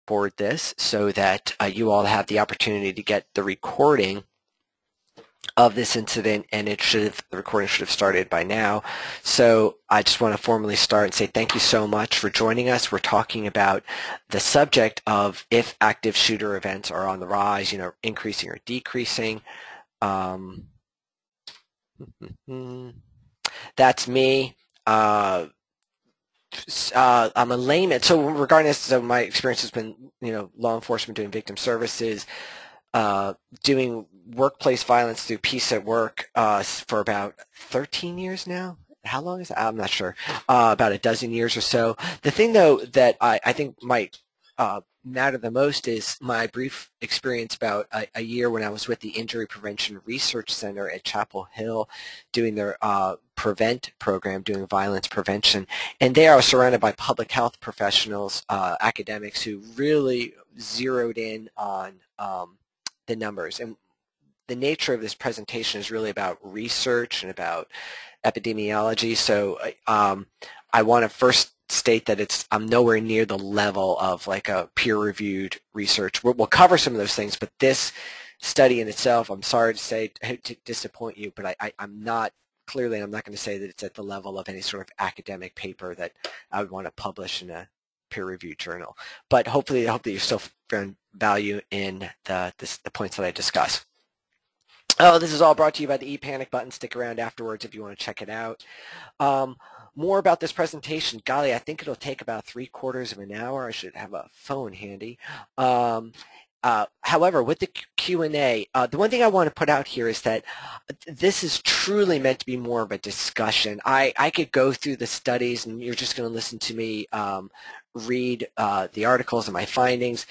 board this so that you all have the opportunity to get the recording of this incident, and the recording should have started by now. So I just want to formally start and say thank you so much for joining us. We're talking about the subject of if active shooter events are on the rise, increasing or decreasing. That's me. I'm a layman. So regarding this, so my experience has been, law enforcement, doing victim services, doing workplace violence through Peace at Work for about 13 years now. How long is that? I'm not sure. About a dozen years or so. The thing, though, that I think might matter the most is my brief experience about a year when I was with the Injury Prevention Research Center at Chapel Hill doing their PREVENT program, doing violence prevention. And there I was surrounded by public health professionals, academics who really zeroed in on the numbers. And the nature of this presentation is really about research and about epidemiology. So I want to first state that I'm nowhere near the level of like a peer-reviewed research. We'll cover some of those things, but this study in itself, I'm sorry to say, to disappoint you, but I'm not going to say that it's at the level of any sort of academic paper that I would want to publish in a peer-reviewed journal. But hopefully you still found value in the points that I discuss. Oh, this is all brought to you by the ePanic button. Stick around afterwards if you want to check it out. More about this presentation. Golly, I think it'll take about 3/4 of an hour. I should have a phone handy. However, with the Q&A, the one thing I want to put out here is that this is truly meant to be more of a discussion. I could go through the studies and you're just going to listen to me read the articles and my findings.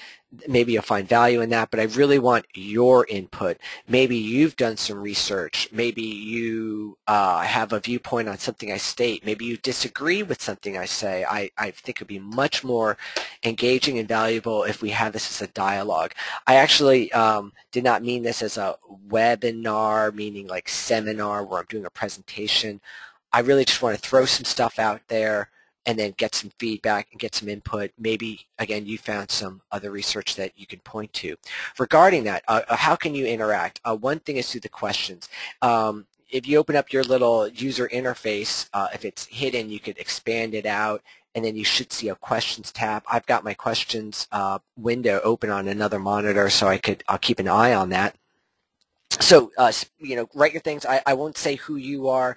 Maybe you'll find value in that, but I really want your input. Maybe you've done some research. Maybe you have a viewpoint on something I state. Maybe you disagree with something I say. I think it would be much more engaging and valuable if we have this as a dialogue. I actually did not mean this as a webinar, meaning like seminar where I'm doing a presentation. I really just want to throw some stuff out there and then get some feedback and get some input. Maybe, again, you found some other research that you can point to. Regarding that, how can you interact? One thing is through the questions. If you open up your little user interface, if it's hidden, you could expand it out, and then you should see a questions tab. I've got my questions window open on another monitor, so I'll keep an eye on that. So, write your things. I won't say who you are.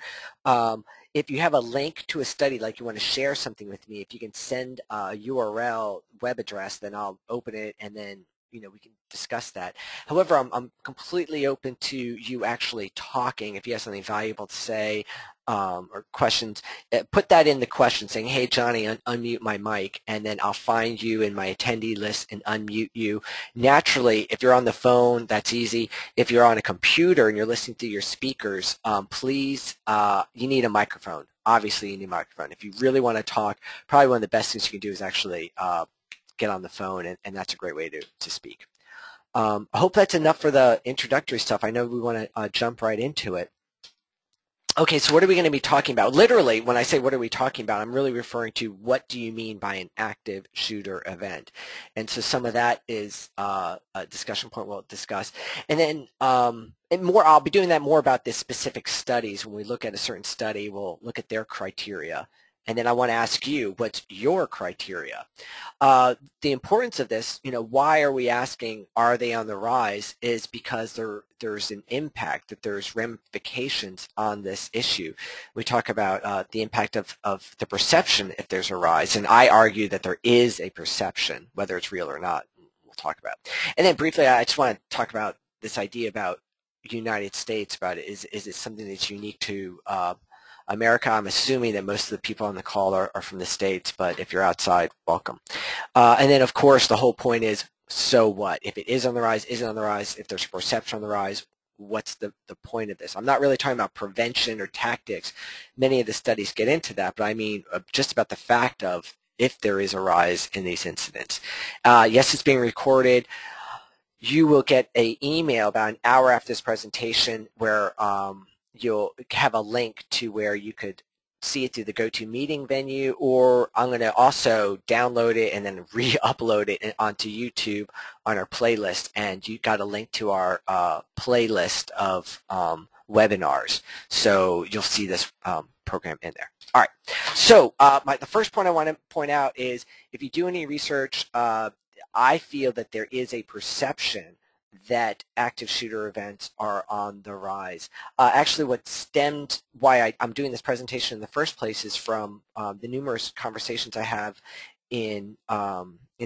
If you have a link to a study, like you want to share something with me, if you can send a URL web address, then I'll open it and then we can discuss that. However, I'm completely open to you actually talking. If you have something valuable to say or questions, put that in the question saying, hey, Johnny, unmute my mic, and then I'll find you in my attendee list and unmute you. Naturally, if you're on the phone, that's easy. If you're on a computer and you're listening to your speakers, please, you need a microphone. Obviously, you need a microphone. If you really want to talk, probably one of the best things you can do is actually get on the phone, and that's a great way to speak. I hope that's enough for the introductory stuff. I know we want to jump right into it. Okay, so what are we going to be talking about? Literally, when I say what are we talking about, I'm really referring to what do you mean by an active shooter event. And so some of that is a discussion point we'll discuss. And then I'll be doing that more about the specific studies. When we look at a certain study, we'll look at their criteria. And then I want to ask you, what's your criteria? The importance of this, why are we asking, are they on the rise, is because there's an impact, that there's ramifications on this issue. We talk about the impact of the perception if there's a rise, and I argue that there is a perception, whether it's real or not, we'll talk about. And then briefly, I just want to talk about this idea about United States, about is it something that's unique to America. I'm assuming that most of the people on the call are from the States, but if you're outside, welcome. And then, of course, the whole point is, so what? If it is on the rise, is it on the rise? If there's a perception on the rise, what's the point of this? I'm not really talking about prevention or tactics. Many of the studies get into that, but I mean just about the fact of if there is a rise in these incidents. Yes, it's being recorded. You will get an email about an hour after this presentation where you'll have a link to where you could see it through the GoToMeeting venue, or I'm going to also download it and then re-upload it onto YouTube on our playlist. And you got a link to our playlist of webinars, so you'll see this program in there. All right, so the first point I want to point out is if you do any research, I feel that there is a perception that active shooter events are on the rise. Actually, what stemmed why I'm doing this presentation in the first place is from the numerous conversations I have in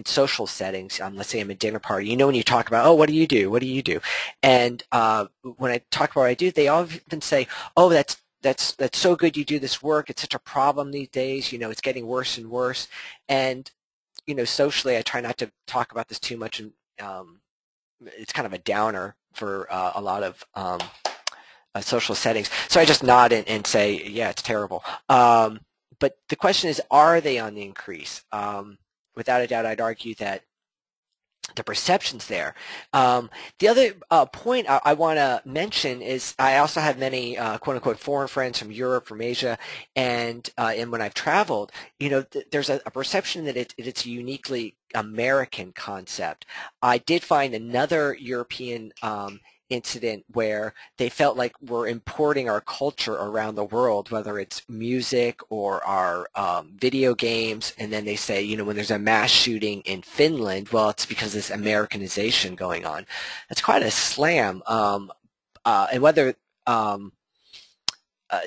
social settings. Let's say I'm at a dinner party. You know, when you talk about, oh, what do you do? What do you do? And when I talk about what I do, they often say, oh, that's so good you do this work. It's such a problem these days. You know, it's getting worse and worse. And you know, socially, I try not to talk about this too much, and it's kind of a downer for a lot of social settings. So I just nod and say, yeah, it's terrible. But the question is, are they on the increase? Without a doubt, I'd argue that the perception's there. The other point I want to mention is I also have many quote-unquote foreign friends from Europe, from Asia, and when I've traveled, you know, there's a perception that it's a uniquely American concept. I did find another European incident where they felt like we're importing our culture around the world, whether it's music or our video games, and then they say, you know, when there's a mass shooting in Finland, well, it's because of this Americanization going on. That's quite a slam. And whether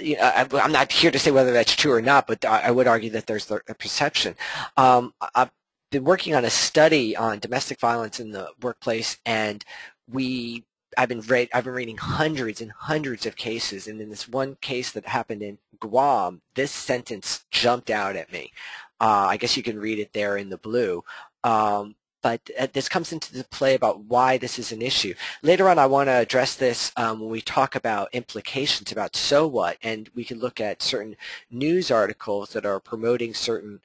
you know, I'm not here to say whether that's true or not, but I would argue that there's a perception. I've been working on a study on domestic violence in the workplace, and I've been reading hundreds and hundreds of cases, and in this one case that happened in Guam, this sentence jumped out at me. I guess you can read it there in the blue. But this comes into the play about why this is an issue. Later on, I want to address this when we talk about implications about so what, and we can look at certain news articles that are promoting certain,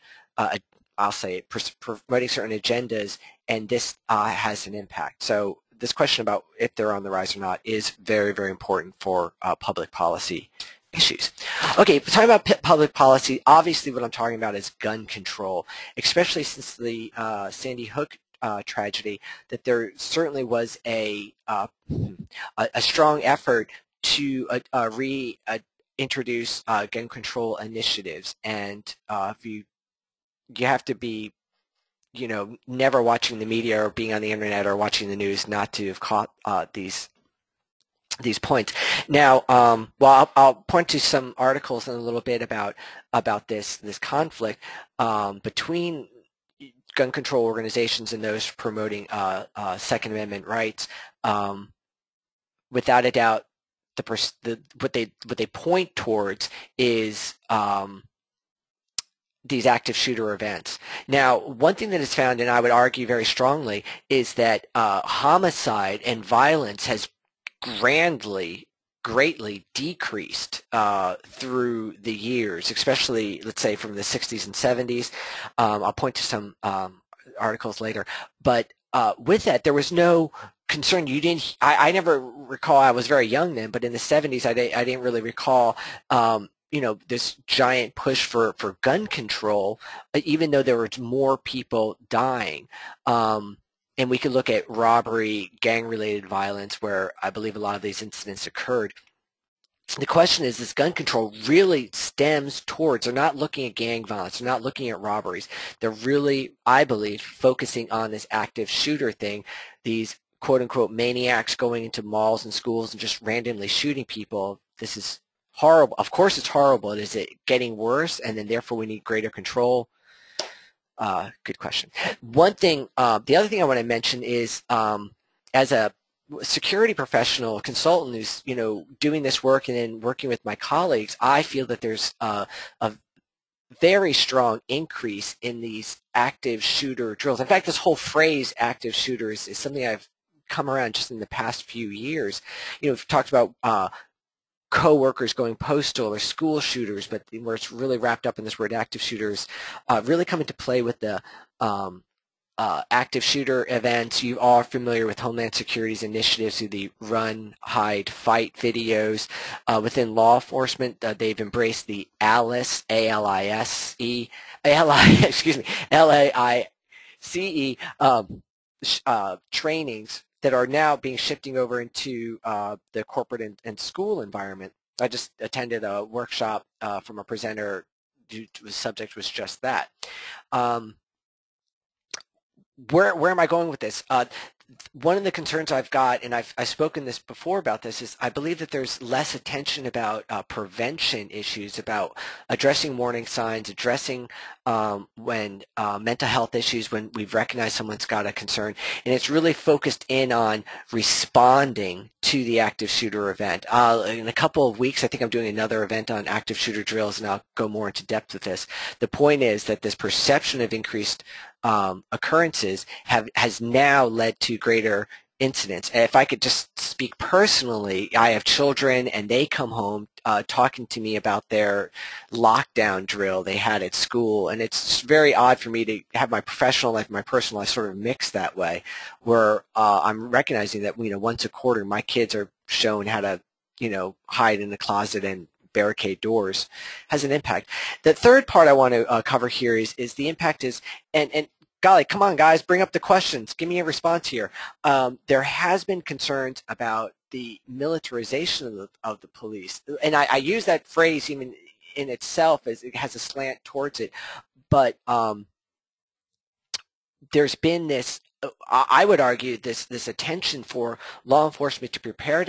I'll say, promoting certain agendas, and this has an impact. So this question about if they're on the rise or not is very, very important for public policy issues. Okay, talking about public policy, obviously what I'm talking about is gun control, especially since the Sandy Hook tragedy, that there certainly was a strong effort to reintroduce gun control initiatives, and if you have to be, you know, never watching the media or being on the internet or watching the news not to have caught these points. Now, well, I'll point to some articles in a little bit about this conflict between gun control organizations and those promoting Second Amendment rights. Without a doubt, what they point towards is these active shooter events. Now, one thing that is found, and I would argue very strongly, is that homicide and violence has greatly decreased through the years, especially, let's say, from the 60s and 70s. I'll point to some articles later. But with that, there was no concern. I never recall, I was very young then, but in the 70s, I didn't really recall you know, this giant push for gun control, even though there were more people dying. And we could look at robbery, gang-related violence, where I believe a lot of these incidents occurred. The question is, this gun control really stems towards, they're not looking at gang violence, they're not looking at robberies. They're really, I believe, focusing on this active shooter thing, these quote-unquote maniacs going into malls and schools and just randomly shooting people. This is horrible. Of course it's horrible. Is it getting worse, and then therefore we need greater control? Good question. One thing, the other thing I want to mention is, as a security professional, consultant who's, you know, doing this work and then working with my colleagues, I feel that there's a very strong increase in these active shooter drills. In fact, this whole phrase active shooters is something I've come around just in the past few years. You know, we've talked about co-workers going postal or school shooters, but where it's really wrapped up in this word active shooters, really come into play with the active shooter events. You are familiar with Homeland Security's initiatives through the Run, Hide, Fight videos. Within law enforcement, they've embraced the ALICE, A-L-I-S-E, excuse me, L-A-I-C-E trainings that are now being shifting over into the corporate and school environment. I just attended a workshop from a presenter whose subject was just that. Where am I going with this? One of the concerns I've got, and I've spoken this before about this, is I believe that there's less attention about prevention issues, about addressing warning signs, addressing when mental health issues, when we've recognized someone's got a concern, and it's really focused in on responding to the active shooter event. In a couple of weeks, I think I'm doing another event on active shooter drills, and I'll go more into depth with this. The point is that this perception of increased occurrences has now led to greater incidents. And if I could just speak personally, I have children and they come home talking to me about their lockdown drill they had at school, and it's very odd for me to have my professional life and my personal life sort of mixed that way, where I'm recognizing that once a quarter my kids are shown how to hide in the closet and barricade doors. Has an impact. The third part I want to cover here is the impact is, and golly, come on guys, bring up the questions. Give me a response here. There has been concerns about the militarization of the police. And I use that phrase even in itself as it has a slant towards it. But there's been this, I would argue, this attention for law enforcement to prepare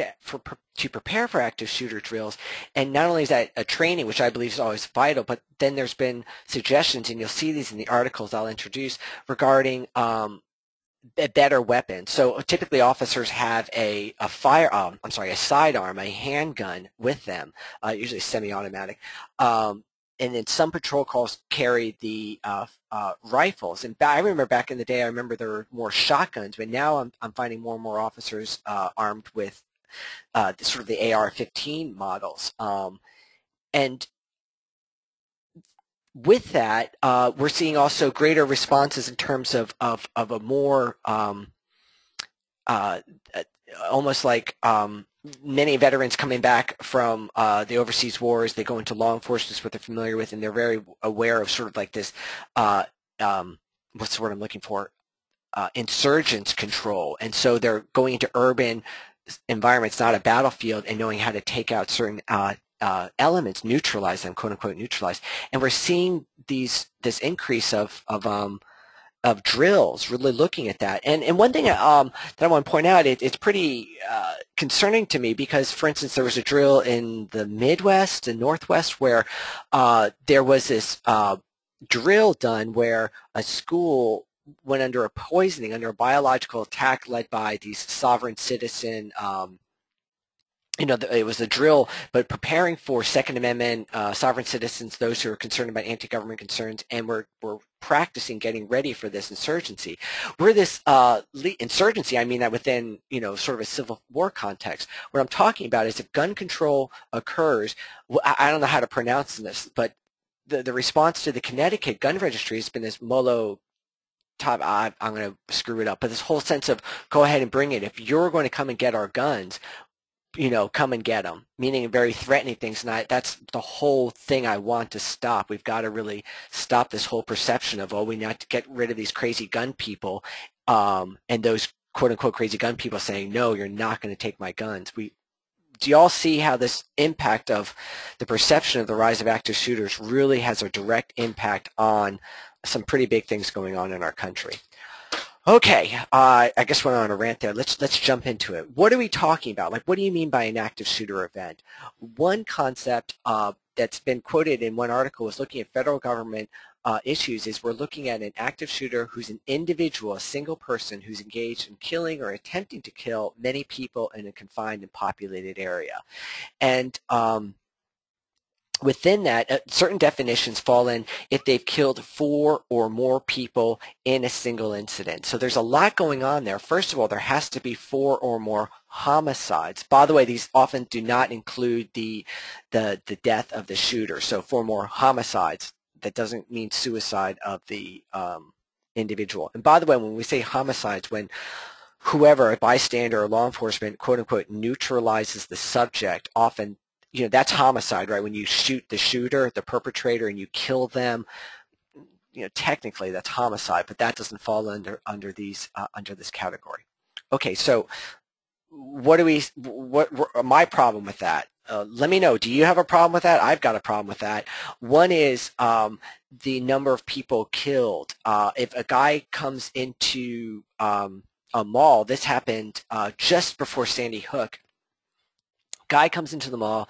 for active shooter drills, and not only is that a training, which I believe is always vital, but then there's been suggestions, and you'll see these in the articles I'll introduce, regarding better weapons. So typically officers have a sidearm, a handgun with them, usually semi-automatic. And then some patrol cars carry the rifles. And I remember back in the day, I remember there were more shotguns, but now I'm finding more and more officers armed with sort of the AR-15 models. And with that, we're seeing also greater responses in terms of a more almost like many veterans coming back from the overseas wars. They go into law enforcement, is what they're familiar with, and they're very aware of sort of like this, what's the word I'm looking for, insurgents control. And so they're going into urban environments, not a battlefield, and knowing how to take out certain elements, neutralize them, quote unquote neutralize. And we're seeing this increase of drills, really looking at that. And one thing that I want to point out, it's pretty concerning to me, because, for instance, there was a drill in the Midwest and Northwest where there was this drill done where a school went under a poisoning, under a biological attack led by these sovereign citizen it was a drill, but preparing for Second Amendment, sovereign citizens, those who are concerned about anti-government concerns, and we're practicing getting ready for this insurgency. Where this insurgency, I mean that within, sort of a civil war context. What I'm talking about is if gun control occurs, I don't know how to pronounce this, but the response to the Connecticut gun registry has been this I'm going to screw it up, but this whole sense of go ahead and bring it. If you're going to come and get our guns, come and get them, meaning very threatening things. And that's the whole thing I want to stop. We've got to really stop this whole perception of, we need to get rid of these crazy gun people, and those quote-unquote crazy gun people saying, no, you're not going to take my guns. Do you all see how this impact of the perception of the rise of active shooters really has a direct impact on some pretty big things going on in our country? Okay, I guess we're on a rant there. Let's jump into it. What are we talking about? Like, what do you mean by an active shooter event? One concept that's been quoted in one article is looking at federal government issues is we're looking at an active shooter who's an individual, a single person who's engaged in killing or attempting to kill many people in a confined and populated area. And within that, certain definitions fall in if they've killed 4 or more people in a single incident. So there's a lot going on there. First of all, there has to be 4 or more homicides. By the way, these often do not include the death of the shooter. So 4 more homicides. That doesn't mean suicide of the individual. And by the way, when we say homicides, when whoever, a bystander or law enforcement, quote unquote, neutralizes the subject, often, that's homicide, right? When you shoot the shooter, the perpetrator, and you kill them, technically that's homicide, but that doesn't fall under this category. Okay, so what my problem with that? Let me know. Do you have a problem with that? I've got a problem with that. One is the number of people killed. If a guy comes into a mall, this happened just before Sandy Hook. Guy comes into the mall.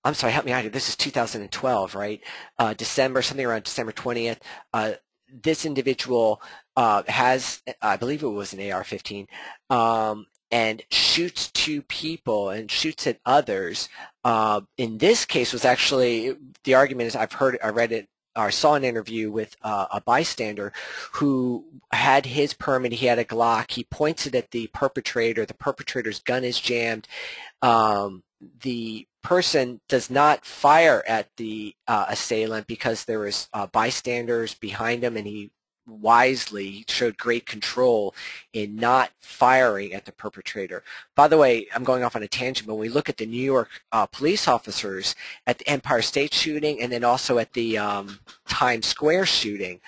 I'm sorry, help me out here. This is 2012, right? Something around December 20th. This individual has, I believe it was an AR-15, and shoots two people and shoots at others. In this case was actually, the argument is, I read it, or saw an interview with a bystander who had his permit. He had a Glock. He points it at the perpetrator. The perpetrator's gun is jammed. The person does not fire at the assailant because there was bystanders behind him, and he wisely showed great control in not firing at the perpetrator. By the way, I'm going off on a tangent, but when we look at the New York police officers at the Empire State shooting and then also at the Times Square shooting,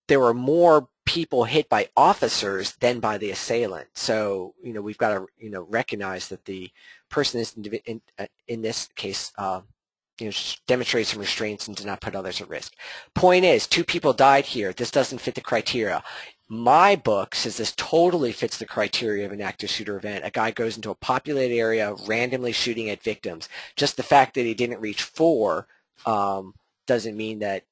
there were more people hit by officers than by the assailant. So, we've got to, recognize that the person is in this case, demonstrated some restraints and did not put others at risk. Point is, two people died here. This doesn't fit the criteria. My book says this totally fits the criteria of an active shooter event. A guy goes into a populated area randomly shooting at victims. Just the fact that he didn't reach 4 doesn't mean that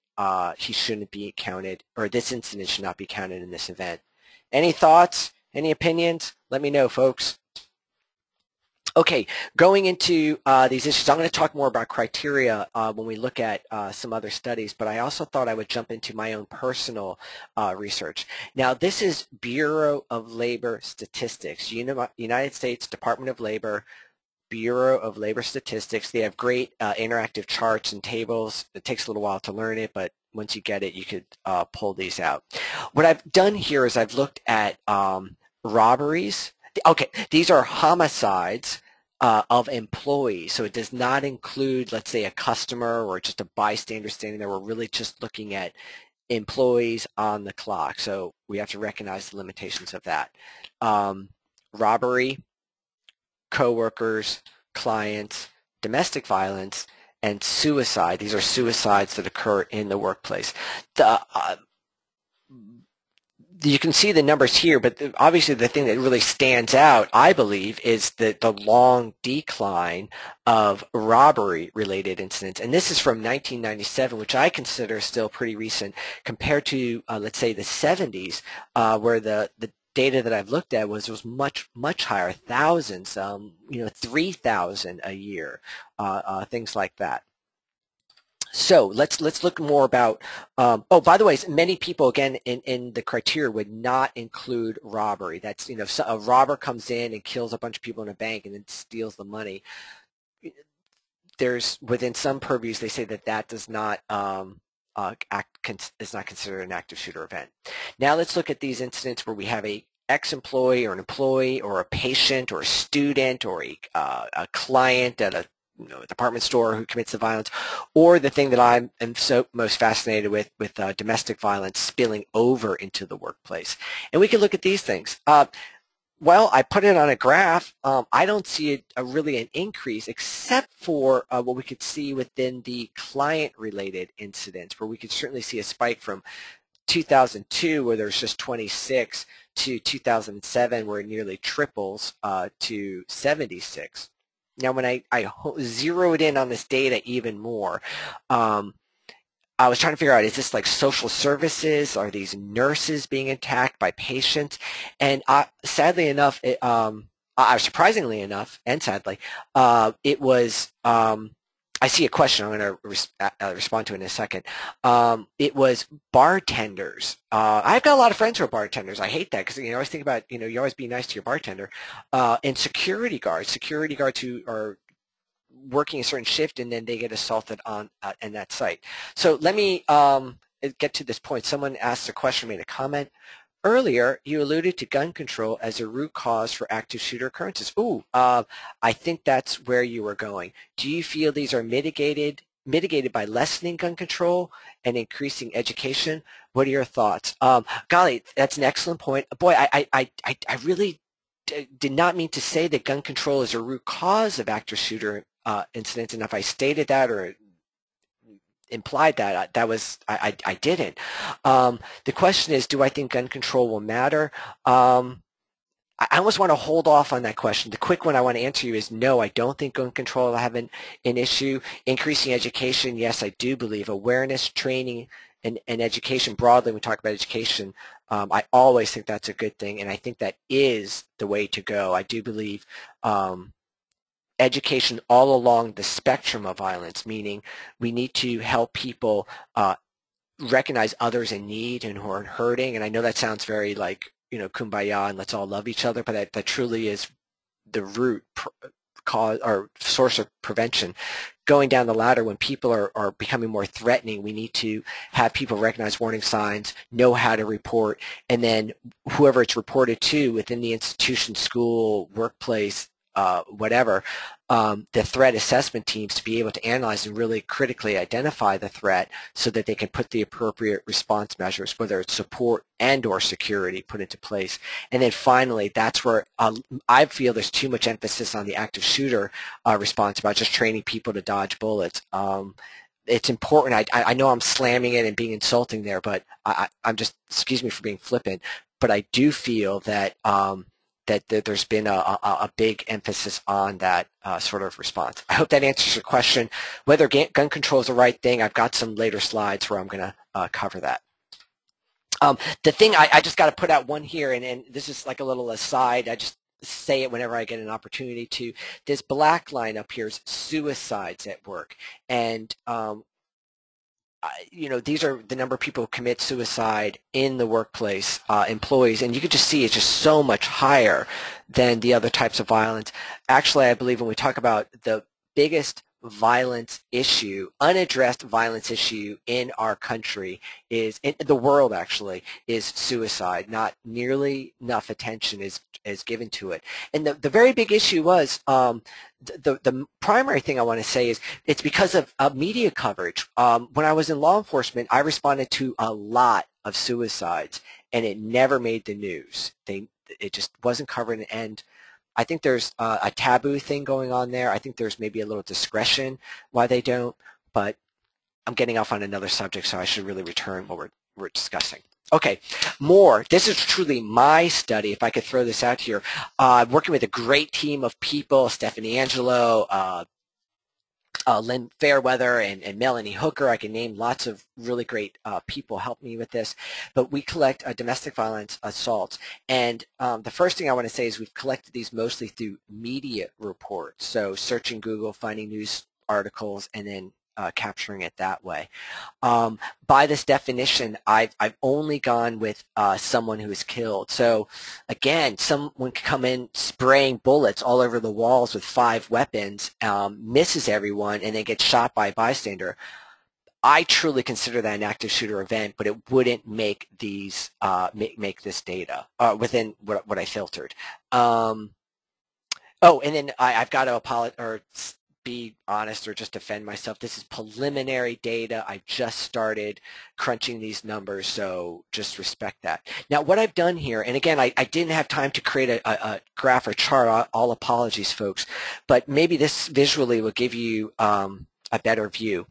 he shouldn't be counted, or this incident should not be counted in this event. Any thoughts? Any opinions? Let me know, folks. Okay, going into these issues, I'm going to talk more about criteria when we look at some other studies, but I also thought I would jump into my own personal research. Now, this is Bureau of Labor Statistics, United States Department of Labor, Bureau of Labor Statistics. They have great interactive charts and tables. It takes a little while to learn it, but once you get it, you could pull these out. What I've done here is I've looked at robberies. Okay, these are homicides of employees, so it does not include, let's say, a customer or just a bystander standing there. We're really just looking at employees on the clock, so we have to recognize the limitations of that. Robbery, coworkers, clients, domestic violence, and suicide. These are suicides that occur in the workplace. You can see the numbers here, but obviously the thing that really stands out, I believe, is the long decline of robbery-related incidents. And this is from 1997, which I consider still pretty recent, compared to, let's say, the 70s, where the data that I've looked at was much higher, thousands, 3,000 a year, things like that. So let's look more about, oh, by the way, many people, again, in the criteria would not include robbery. That's, so a robber comes in and kills a bunch of people in a bank and then steals the money. There's, within some purviews, they say that does not, is not considered an active shooter event. Now let's look at these incidents where we have a ex-employee or an employee or a patient or a student or a client at a department store who commits the violence, or the thing that I am so most fascinated with domestic violence spilling over into the workplace. And we can look at these things. Well, I put it on a graph. I don't see really an increase except for what we could see within the client-related incidents, where we could certainly see a spike from 2002, where there's just 26, to 2007, where it nearly triples to 76. Now, when I zeroed in on this data even more, I was trying to figure out, is this like social services? Are these nurses being attacked by patients? And sadly enough, surprisingly enough, and sadly, it was, I see a question I'm going to respond to in a second. It was bartenders. I've got a lot of friends who are bartenders. I hate that because I always think about, you always be nice to your bartender. And security guards who are working a certain shift and then they get assaulted on in that site. So let me get to this point. Someone asked a question, made a comment. Earlier, you alluded to gun control as a root cause for active shooter occurrences. Ooh, I think that's where you were going. Do you feel these are mitigated by lessening gun control and increasing education? What are your thoughts? Golly, that's an excellent point. Boy, I really did not mean to say that gun control is a root cause of active shooter incidents, and if I stated that or implied that, I didn't. The question is, do I think gun control will matter? I almost want to hold off on that question. The quick one I want to answer you is no, I don't think gun control will have an issue. Increasing education, yes, I do believe. Awareness, training, and education broadly, when we talk about education, I always think that's a good thing, and I think that is the way to go. I do believe education all along the spectrum of violence, meaning we need to help people recognize others in need and who are hurting. And I know that sounds very like, kumbaya and let's all love each other, but that truly is the root cause or source of prevention. Going down the ladder, when people are becoming more threatening, we need to have people recognize warning signs, know how to report, and then whoever it's reported to within the institution, school, workplace, whatever, the threat assessment teams to be able to analyze and really critically identify the threat so that they can put the appropriate response measures, whether it's support and or security, put into place. And then finally, that's where I feel there's too much emphasis on the active shooter response about just training people to dodge bullets. It's important. I know I'm slamming it and being insulting there, but I'm just, excuse me for being flippant, but I do feel that that there's been a big emphasis on that sort of response. I hope that answers your question. Whether gun control is the right thing, I've got some later slides where I'm going to cover that. The thing, I just got to put out one here, and this is like a little aside. I just say it whenever I get an opportunity to. This black line up here is suicides at work. And these are the number of people who commit suicide in the workplace, employees, and you can just see it's just so much higher than the other types of violence. Actually, I believe when we talk about the biggest violence issue, unaddressed violence issue in our country is, in the world actually, is suicide. Not nearly enough attention is given to it. And the very big issue was, the primary thing I want to say is it's because of media coverage. When I was in law enforcement, I responded to a lot of suicides, and it never made the news. It just wasn't covered, and I think there's a taboo thing going on there. I think there's maybe a little discretion why they don't, but I'm getting off on another subject, so I should really return what we're discussing. Okay, more. This is truly my study, if I could throw this out here. Working with a great team of people, Stephanie Angelo, Lynn Fairweather, and Melanie Hooker. I can name lots of really great people help me with this. But we collect domestic violence assaults. And the first thing I want to say is we've collected these mostly through media reports. So searching Google, finding news articles, and then capturing it that way. By this definition, I've only gone with someone who is killed. So again, someone can come in spraying bullets all over the walls with 5 weapons, misses everyone, and then gets shot by a bystander. I truly consider that an active shooter event, but it wouldn't make these make this data within what I filtered. Oh, and then I've got to apologize or be honest or just defend myself. This is preliminary data. I just started crunching these numbers, so just respect that. Now, what I've done here, and again, I didn't have time to create a graph or chart. All apologies, folks, but maybe this visually will give you a better view.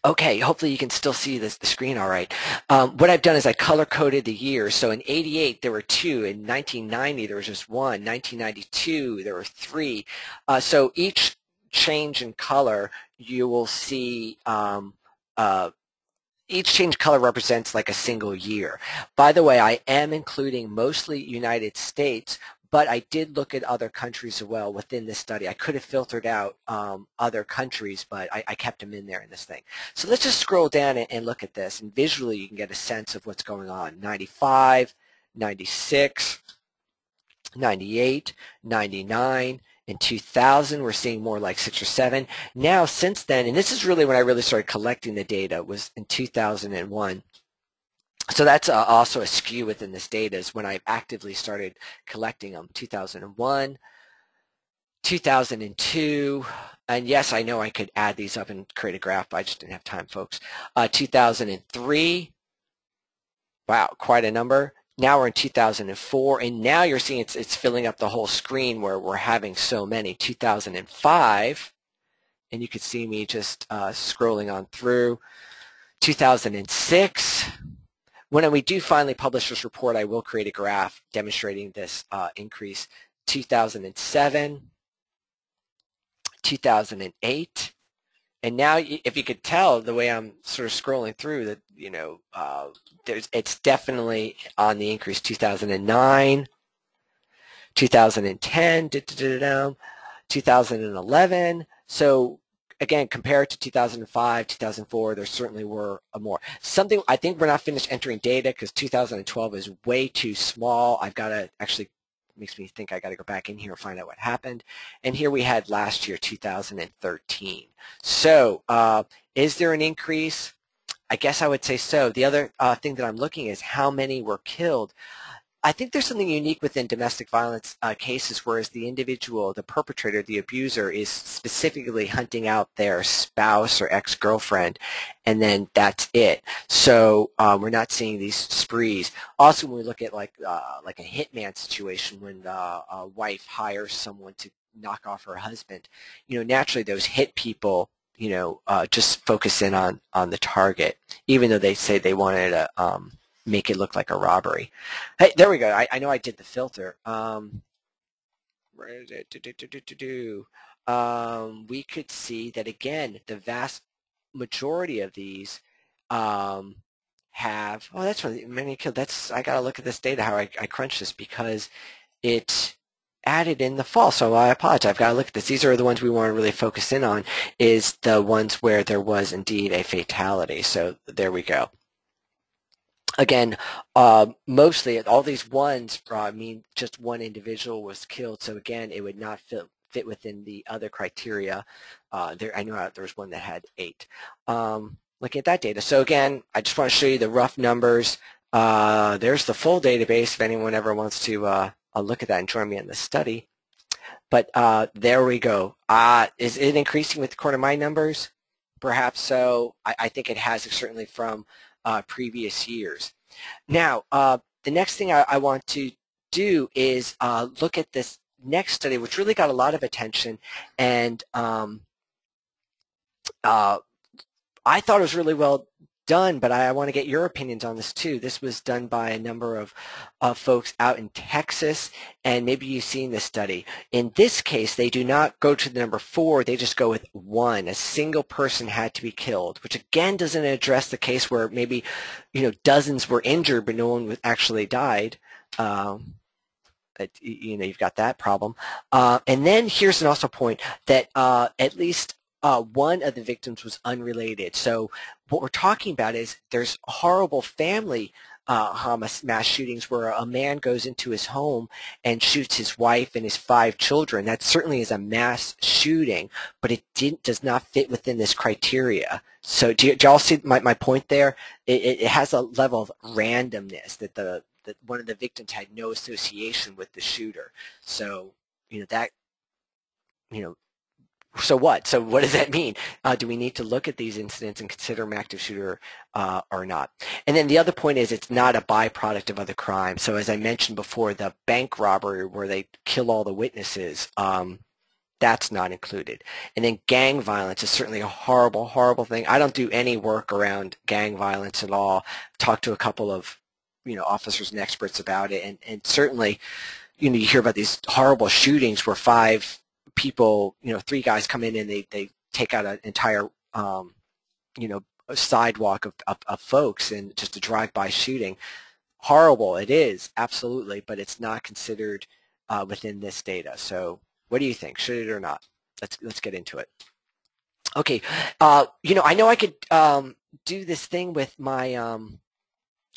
Okay, hopefully you can still see the screen all right. What I've done is I color-coded the years. So in 88, there were 2. In 1990, there was just 1. 1992, there were 3. So each change in color, you will see each change color represents like a single year. By the way, I am including mostly United States, but I did look at other countries as well within this study. I could have filtered out other countries, but I kept them in there in this thing. So let's just scroll down and look at this. And visually, you can get a sense of what's going on. 95, 96, 98, 99, In 2000, we're seeing more like 6 or 7. Now, since then, and this is really when I really started collecting the data, was in 2001. So that's also a skew within this data is when I actively started collecting them. 2001, 2002, and yes, I know I could add these up and create a graph, but I just didn't have time, folks. 2003, wow, quite a number. Now we're in 2004, and now you're seeing it's filling up the whole screen where we're having so many. 2005, and you could see me just scrolling on through. 2006. When we do finally publish this report, I will create a graph demonstrating this increase. 2007, 2008, and now if you could tell the way I'm sort of scrolling through that, you know, it's definitely on the increase. 2009, 2010, 2011. So again, compared to 2005, 2004, there certainly were more. Something, I think we're not finished entering data because 2012 is way too small. I've got to actually, makes me think I got to go back in here and find out what happened. And here we had last year, 2013. So is there an increase? I guess I would say so. The other thing that I'm looking is how many were killed. I think there's something unique within domestic violence cases, whereas the individual, the perpetrator, the abuser, is specifically hunting out their spouse or ex-girlfriend, and then that's it. So we're not seeing these sprees. Also, when we look at like a hitman situation, when a wife hires someone to knock off her husband, you know, naturally those hit people, you know, just focus in on the target, even though they say they wanted to make it look like a robbery. Hey, there we go. I know I did the filter. Where is it? We could see that again, the vast majority of these have. Oh, that's really many killed. That's, I gotta look at this data how I crunch this because it added in the fall. So I apologize. I've got to look at this. These are the ones we want to really focus in on. Is the ones where there was indeed a fatality. So there we go. Again, mostly all these ones mean just one individual was killed. So again, it would not fit within the other criteria. I know there was one that had 8. Looking at that data. So again, I just want to show you the rough numbers. There's the full database if anyone ever wants to look at that and join me in the study. But there we go. Is it increasing with according to my numbers? Perhaps so. I think it has certainly from previous years. Now, the next thing I want to do is look at this next study, which really got a lot of attention, and I thought it was really well done, but I want to get your opinions on this too. This was done by a number of folks out in Texas, and maybe you've seen this study. In this case, they do not go to the number 4, they just go with 1. A single person had to be killed, which again doesn't address the case where maybe, you know, dozens were injured, but no one actually died. You know, you've got that problem. And then here's an also point that at least one of the victims was unrelated. So what we're talking about is there's horrible family mass shootings where a man goes into his home and shoots his wife and his 5 children. That certainly is a mass shooting, but it does not fit within this criteria. So do y'all see my point there? It has a level of randomness that one of the victims had no association with the shooter. So, you know, that, you know, so what? So what does that mean? Do we need to look at these incidents and consider them active shooter or not? And then the other point is it's not a byproduct of other crimes. So as I mentioned before, the bank robbery where they kill all the witnesses, that's not included. And then gang violence is certainly a horrible, horrible thing. I don't do any work around gang violence at all. Talked to a couple of, you know, officers and experts about it, and certainly, you know, you hear about these horrible shootings where 5 people, you know, 3 guys come in and they take out an entire, you know, sidewalk of folks and just a drive-by shooting. Horrible, it is, absolutely, but it's not considered within this data. So what do you think? Should it or not? Let's get into it. Okay, you know, I know I could do this thing with my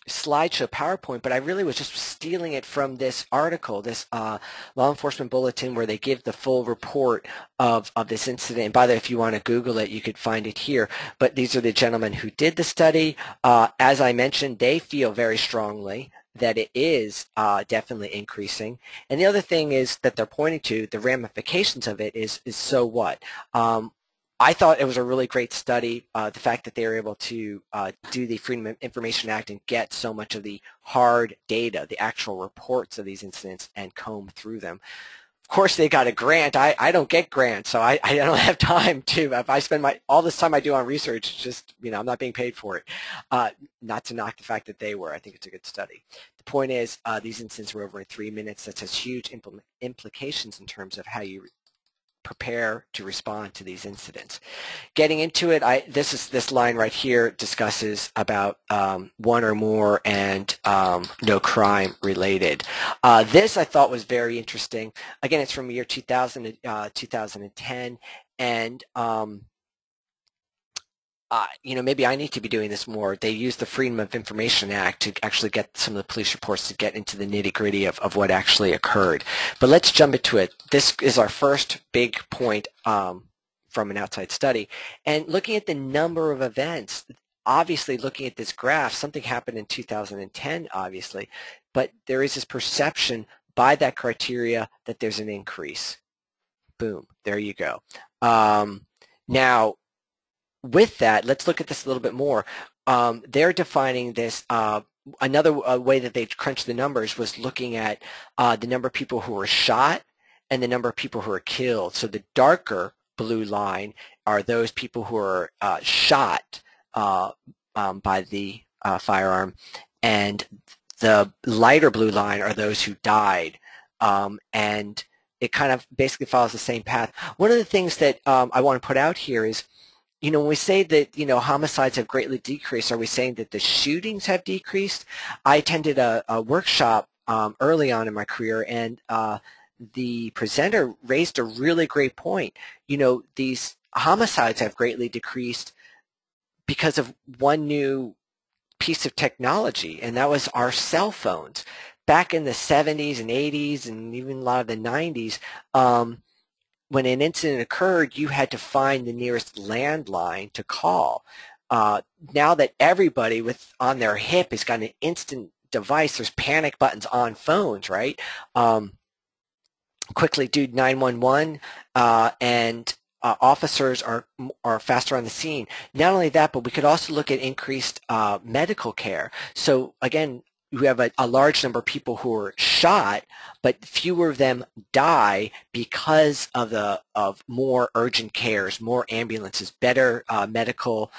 slideshow PowerPoint, but I really was just stealing it from this article, this law enforcement bulletin, where they give the full report of this incident. And by the way, if you want to Google it, you could find it here. But these are the gentlemen who did the study. As I mentioned, they feel very strongly that it is definitely increasing. And the other thing is that they're pointing to, the ramifications of it is so what? I thought it was a really great study, the fact that they were able to do the Freedom of Information Act and get so much of the hard data, the actual reports of these incidents, and comb through them. Of course, they got a grant. I don't get grants, so I don't have time to. If I spend all this time I do on research, it's just, I'm not being paid for it. Not to knock the fact that they were. I think it's a good study. The point is, these incidents were over in 3 minutes. That has huge implications in terms of how you prepare to respond to these incidents. Getting into it, this line right here discusses about one or more and no crime related. This I thought was very interesting. Again, it's from the year 2000 2010, and maybe I need to be doing this more. They use the Freedom of Information Act to actually get some of the police reports to get into the nitty-gritty of what actually occurred. But let's jump into it. This is our first big point from an outside study. And looking at the number of events, obviously looking at this graph, something happened in 2010, obviously, but there is this perception by that criteria that there's an increase. Boom, there you go. Now, with that, let's look at this a little bit more. They're defining this, another way that they crunched the numbers was looking at the number of people who were shot and the number of people who were killed. So the darker blue line are those people who are shot by the firearm, and the lighter blue line are those who died. And it kind of basically follows the same path. One of the things that I want to put out here is, when we say that, homicides have greatly decreased, are we saying that the shootings have decreased? I attended a workshop early on in my career, and the presenter raised a really great point. These homicides have greatly decreased because of one new piece of technology, and that was our cell phones. Back in the 70s and 80s and even a lot of the 90s, when an incident occurred, you had to find the nearest landline to call. Now that everybody on their hip has got an instant device, there's panic buttons on phones, right? Quickly do 911, and officers are faster on the scene. Not only that, but we could also look at increased medical care. So again, we have a large number of people who are shot, but fewer of them die because of more urgent cares, more ambulances, better medical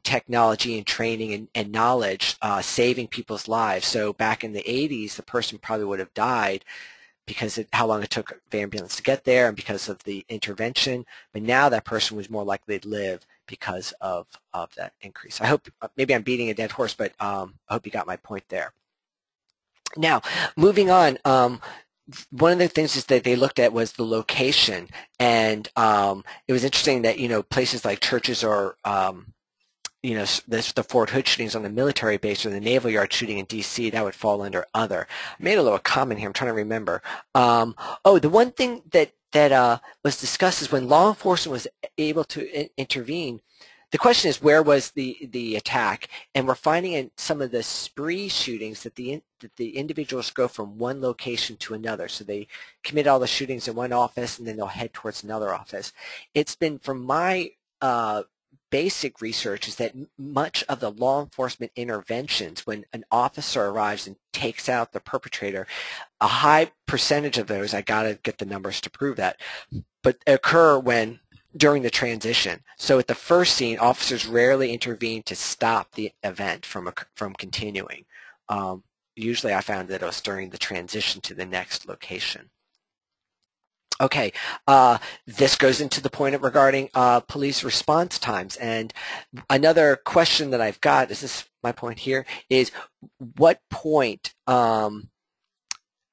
technology and training and knowledge, saving people's lives. So back in the 80s, the person probably would have died because of how long it took the ambulance to get there and because of the intervention. But now that person was more likely to live because of that increase. I hope, maybe I'm beating a dead horse, but I hope you got my point there. Now, moving on, one of the things is that they looked at was the location, and it was interesting that, places like churches or, the Fort Hood shootings on the military base or the Naval Yard shooting in D.C., that would fall under other. I made a little comment here. I'm trying to remember. The one thing that was discussed is when law enforcement was able to intervene, the question is, where was the attack? And we're finding in some of the spree shootings that the individuals go from one location to another. So they commit all the shootings in one office, and then they'll head towards another office. It's been, from my basic research, is that much of the law enforcement interventions, when an officer arrives and takes out the perpetrator, a high percentage of those, I gotta get the numbers to prove that, but occur during the transition. So at the first scene, officers rarely intervene to stop the event from continuing. Usually I found that it was during the transition to the next location. Okay, this goes into the point regarding police response times. And another question that I've got, this is my point here, is what point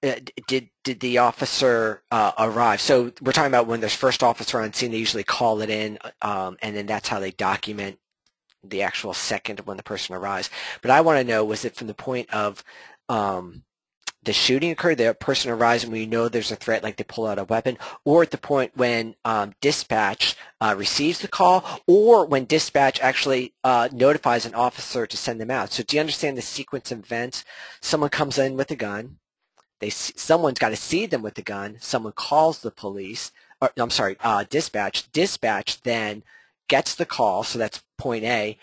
did the officer arrive? So we're talking about when there's first officer on scene, they usually call it in, and then that's how they document the actual second when the person arrives. But I want to know, was it from the point of the shooting occurred, the person arrives and we know there's a threat, like they pull out a weapon, or at the point when dispatch receives the call, or when dispatch actually notifies an officer to send them out. So do you understand the sequence of events? Someone comes in with a gun. Someone's got to see them with the gun. Someone calls the police. Or, I'm sorry, dispatch. Dispatch then gets the call, so that's point A.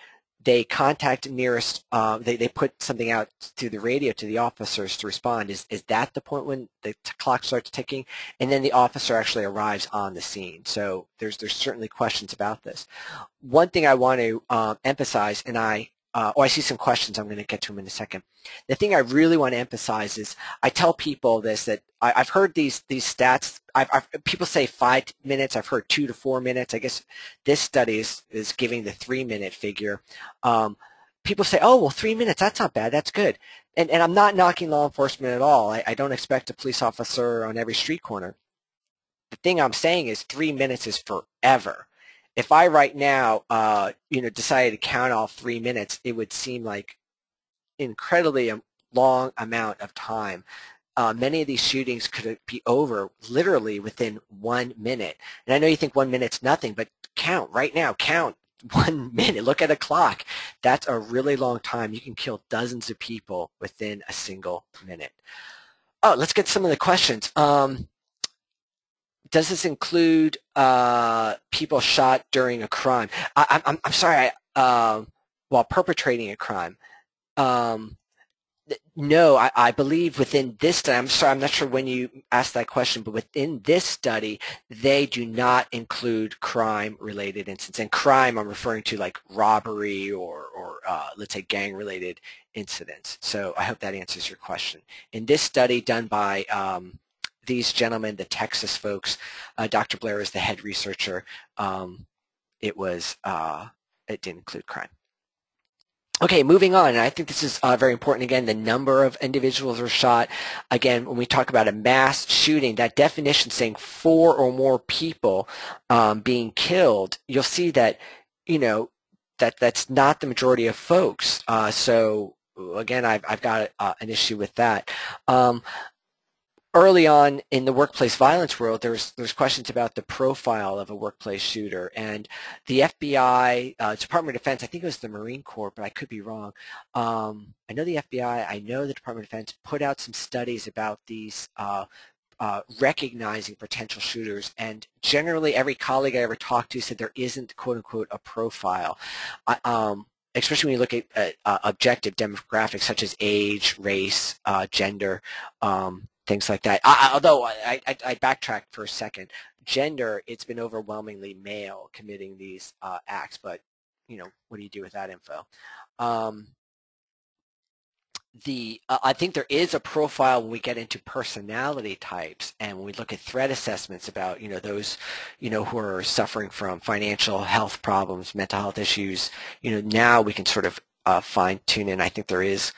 They contact nearest, they put something out through the radio to the officers to respond. Is that the point when the clock starts ticking? And then the officer actually arrives on the scene. So there's certainly questions about this. One thing I want to emphasize, and I see some questions, I'm going to get to them in a second. The thing I really want to emphasize is I tell people this, that I've heard these stats. People say 5 minutes. I've heard 2 to 4 minutes. I guess this study is giving the 3-minute figure. People say, oh, well, 3 minutes, that's not bad. That's good. And I'm not knocking law enforcement at all. I don't expect a police officer on every street corner. The thing I'm saying is 3 minutes is forever. If I right now, decided to count off 3 minutes, it would seem like incredibly long amount of time. Many of these shootings could be over literally within 1 minute. And I know you think 1 minute's nothing, but count right now, count 1 minute. Look at a clock. That's a really long time. You can kill dozens of people within a single minute. Oh, let's get some of the questions. Does this include people shot during a crime? I'm sorry, while perpetrating a crime. No, I believe within this study, I'm sorry, I'm not sure when you asked that question, but within this study, they do not include crime-related incidents. And crime, I'm referring to like robbery or let's say gang-related incidents. So I hope that answers your question. In this study done by these gentlemen, the Texas folks, Dr. Blair is the head researcher. It didn't include crime. Okay, moving on, and I think this is very important. Again, the number of individuals were shot. Again, when we talk about a mass shooting, that definition saying 4 or more people being killed, you'll see that, that's not the majority of folks. So again, I've got an issue with that. Early on in the workplace violence world, there's questions about the profile of a workplace shooter, and the FBI, Department of Defense, I think it was the Marine Corps, but I could be wrong. I know the FBI, I know the Department of Defense put out some studies about these recognizing potential shooters, and generally every colleague I ever talked to said there isn't, quote unquote, a profile. Especially when you look at objective demographics such as age, race, gender, things like that. Although I backtracked for a second. Gender, it's been overwhelmingly male committing these acts, but what do you do with that info? I think there is a profile when we get into personality types, and when we look at threat assessments about those who are suffering from financial health problems, mental health issues. Now we can sort of fine tune in. I think there is.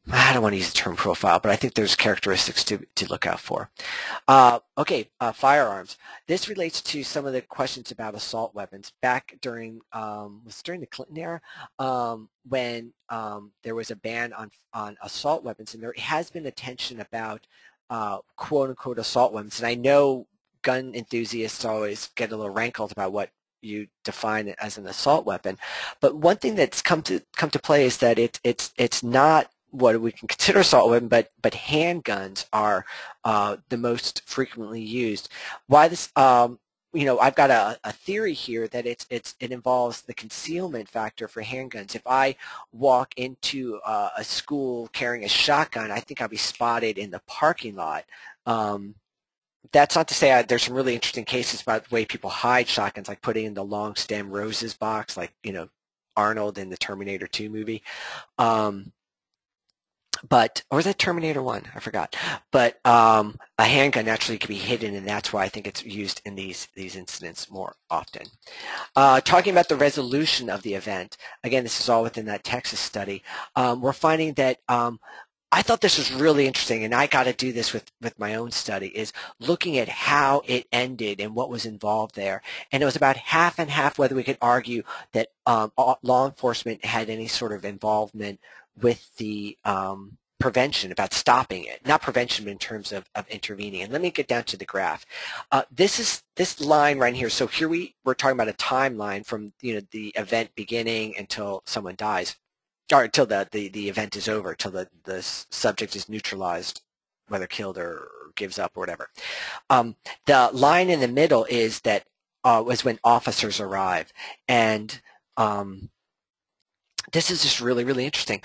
I don't want to use the term profile, but I think there's characteristics to look out for. Okay, firearms. This relates to some of the questions about assault weapons. Back during, was during the Clinton era, when there was a ban on assault weapons, and there has been attention about quote-unquote assault weapons. And I know gun enthusiasts always get a little rankled about what you define it as an assault weapon. But one thing that's come to play is that it's not what we can consider assault weapon, but handguns are the most frequently used. Why this? I've got a theory here that it involves the concealment factor for handguns. If I walk into a school carrying a shotgun, I think I'll be spotted in the parking lot. That's not to say there's some really interesting cases about the way people hide shotguns, like putting in the long stem roses box, like Arnold in the Terminator 2 movie. Or was that Terminator 1? I forgot. But a handgun actually can be hidden, and that's why I think it's used in these incidents more often. Talking about the resolution of the event, again, this is all within that Texas study. We're finding that I thought this was really interesting, and I got to do this with my own study, is looking at how it ended and what was involved there. And it was about half and half whether we could argue that law enforcement had any sort of involvement with the prevention, about stopping it. Not prevention, but in terms of intervening. And let me get down to the graph. This line right here. So here we're talking about a timeline from the event beginning until someone dies, or until the event is over, till the subject is neutralized, whether killed or gives up or whatever. The line in the middle is that was when officers arrive, and this is just really, really interesting.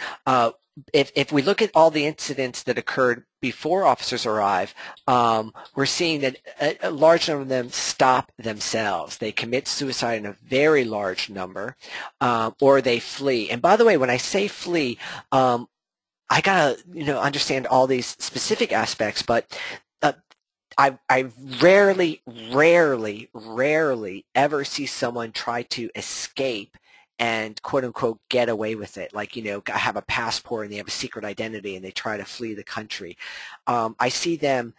If we look at all the incidents that occurred before officers arrive, we're seeing that a large number of them stop themselves. They commit suicide in a very large number, or they flee. And by the way, when I say flee, I gotta understand all these specific aspects, but I rarely ever see someone try to escape and quote unquote get away with it, like have a passport and they have a secret identity and they try to flee the country. I see them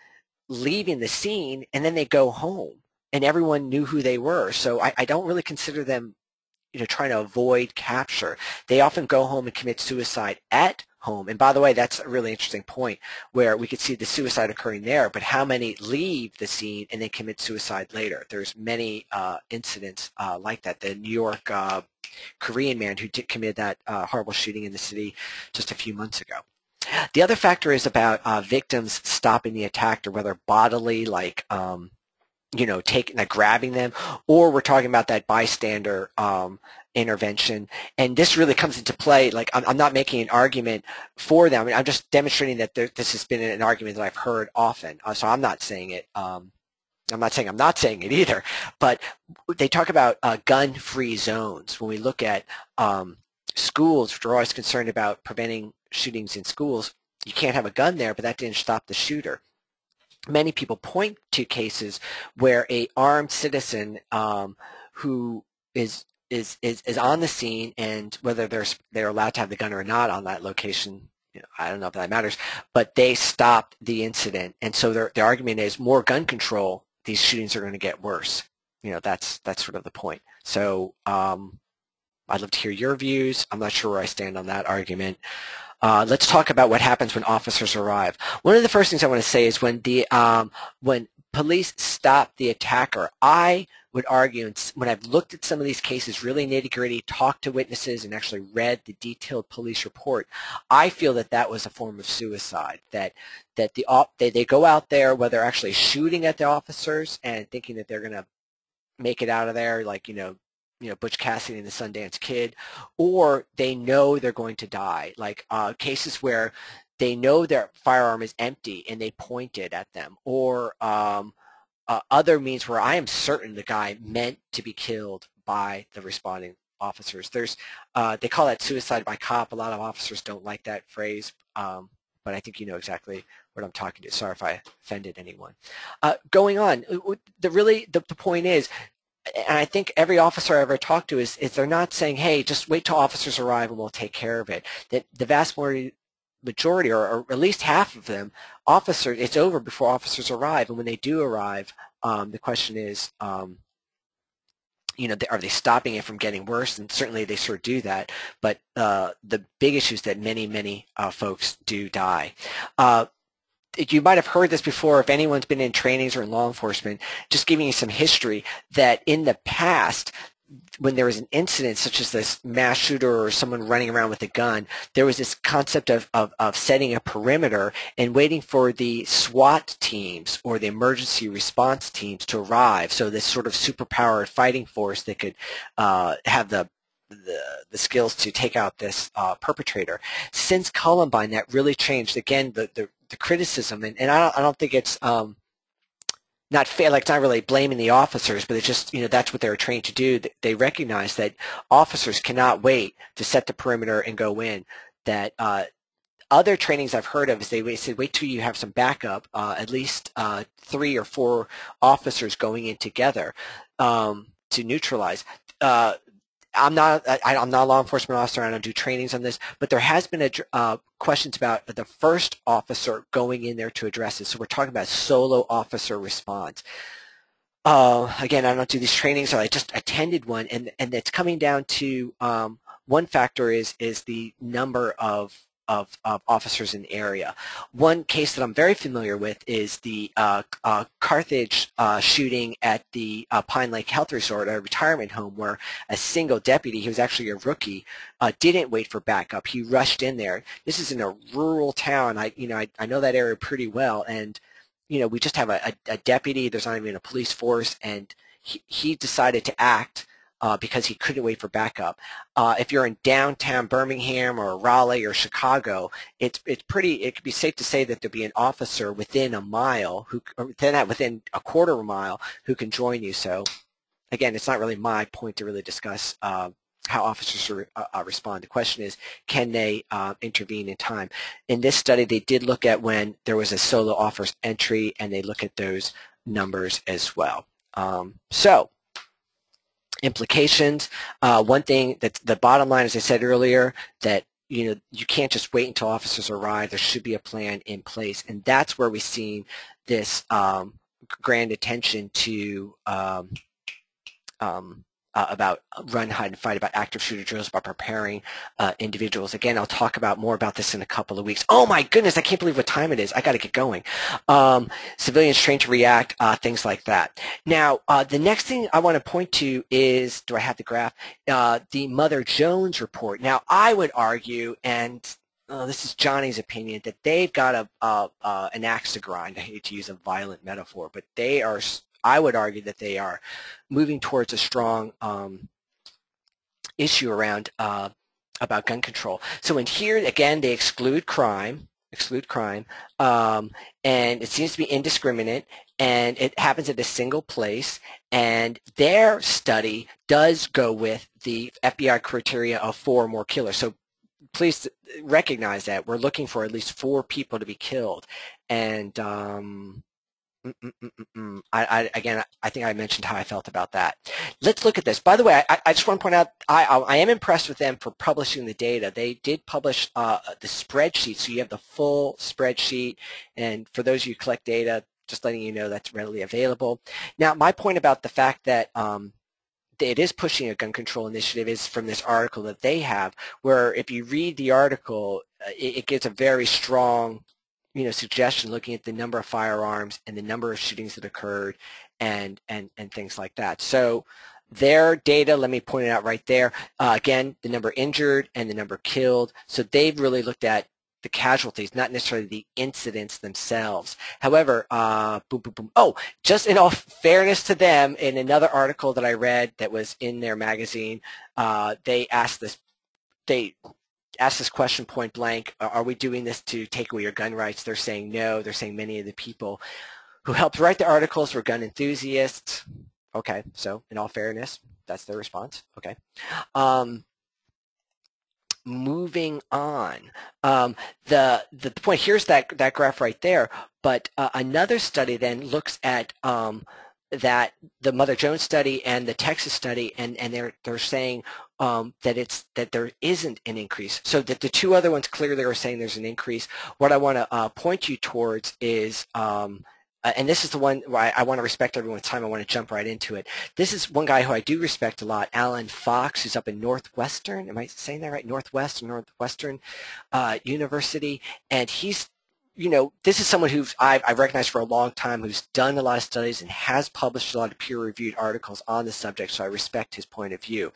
leaving the scene and then they go home and everyone knew who they were. So I don't really consider them trying to avoid capture. They often go home and commit suicide at home. And by the way, that's a really interesting point where we could see the suicide occurring there, but how many leave the scene and then commit suicide later? There's many incidents like that. The New York Korean man who committed that horrible shooting in the city just a few months ago. The other factor is about victims stopping the attacker, whether bodily, like grabbing them, or we're talking about that bystander intervention. And this really comes into play. Like I'm not making an argument for them. I mean, I'm just demonstrating that this has been an argument that I've heard often. So I'm not saying it. I'm not saying I'm not saying it either. But they talk about gun-free zones. When we look at schools, which are always concerned about preventing shootings in schools, you can't have a gun there, but that didn't stop the shooter. Many people point to cases where a armed citizen who is on the scene, and whether they're allowed to have the gun or not on that location, I don't know if that matters, but they stopped the incident. And so their argument is more gun control, these shootings are going to get worse. That's sort of the point. So I'd love to hear your views. I'm not sure where I stand on that argument. Let's talk about what happens when officers arrive. One of the first things I want to say is when police stop the attacker, I would argue, and when I've looked at some of these cases really nitty-gritty, talked to witnesses, and actually read the detailed police report, I feel that that was a form of suicide, that they go out there where they're actually shooting at the officers and thinking that they're going to make it out of there, like, Butch Cassidy and the Sundance Kid, or they know they're going to die, like cases where they know their firearm is empty and they point it at them, or other means where I am certain the guy meant to be killed by the responding officers. They call that suicide by cop. A lot of officers don't like that phrase, but I think you know exactly what I'm talking to. Sorry if I offended anyone. Going on, the point is, and I think every officer I ever talked to is they're not saying, hey, just wait till officers arrive and we'll take care of it. That the vast majority, or at least half of them, it's over before officers arrive. And when they do arrive, the question is, are they stopping it from getting worse? And certainly they sort of do that. But the big issue is that many folks do die. You might have heard this before if anyone's been in trainings or in law enforcement, just giving you some history, that in the past, when there was an incident such as this mass shooter or someone running around with a gun, there was this concept of setting a perimeter and waiting for the SWAT teams or the emergency response teams to arrive. So this sort of superpowered fighting force that could have the skills to take out this perpetrator. Since Columbine, that really changed. Again, the criticism, and I don't think it's not fair, like it's not really blaming the officers, but it's just, that's what they were trained to do. They recognize that officers cannot wait to set the perimeter and go in. That other trainings I've heard of is they said, wait till you have some backup, at least 3 or 4 officers going in together to neutralize. I'm not I'm not a law enforcement officer. I don't do trainings on this, but there has been questions about the first officer going in there to address it. So we're talking about solo officer response. Again, I don't do these trainings, or I just attended one, and it's coming down to one factor is the number of officers in the area. One case that I'm very familiar with is the Carthage shooting at the Pine Lake Health Resort, a retirement home, where a single deputy, he was actually a rookie, didn't wait for backup. He rushed in there. This is in a rural town. I know that area pretty well, and we just have a deputy. There's not even a police force, and he decided to act because he couldn't wait for backup. If you're in downtown Birmingham or Raleigh or Chicago, it could be safe to say that there'll be an officer within a mile within a quarter of a mile who can join you. So again, it's not really my point to really discuss how officers respond. The question is, can they intervene in time? In this study, they did look at when there was a solo officer entry, and they look at those numbers as well. So implications. One thing that the bottom line, as I said earlier, that you can't just wait until officers arrive. There should be a plan in place, and that's where we've seen this grand attention to about run, hide, and fight, about active shooter drills, about preparing individuals. Again, I'll talk more about this in a couple of weeks. Oh my goodness, I can't believe what time it is. I got to get going. Civilians trained to react, things like that. Now, the next thing I want to point to is, do I have the graph? The Mother Jones report. Now, I would argue, and this is Johnny's opinion, that they've got an axe to grind. I hate to use a violent metaphor, but I would argue that they are moving towards a strong issue around about gun control. So in here, again, they exclude crime, and it seems to be indiscriminate, and it happens at a single place, and their study does go with the FBI criteria of 4 or more killers. So please recognize that we're looking for at least 4 people to be killed, and again, I think I mentioned how I felt about that. Let's look at this. By the way, I just want to point out, I am impressed with them for publishing the data. They did publish the spreadsheet, so you have the full spreadsheet, and for those of you who collect data, just letting you know that's readily available. Now, my point about the fact that it is pushing a gun control initiative is from this article that they have, where if you read the article, it gives a very strong suggestion, looking at the number of firearms and the number of shootings that occurred and things like that. So their data, let me point it out right there, again, the number injured and the number killed. So they've really looked at the casualties, not necessarily the incidents themselves. However, boom, boom, boom. Oh, just in all fairness to them, in another article that I read that was in their magazine, they asked this question point blank: are we doing this to take away your gun rights? They're saying no. They're saying many of the people who helped write the articles were gun enthusiasts. Okay, so in all fairness, that's their response. Okay. Moving on. The point, here's that graph right there, but another study then looks at that the Mother Jones study and the Texas study, and they're saying that there isn't an increase. So that the 2 other ones clearly are saying there's an increase. What I want to point you towards is, and this is the one where I want to respect everyone's time. I want to jump right into it. This is one guy who I do respect a lot, Alan Fox, who's up in Northwestern. Am I saying that right? Northwestern University, and he's this is someone who I've recognized for a long time, who's done a lot of studies and has published a lot of peer-reviewed articles on the subject, so I respect his point of view.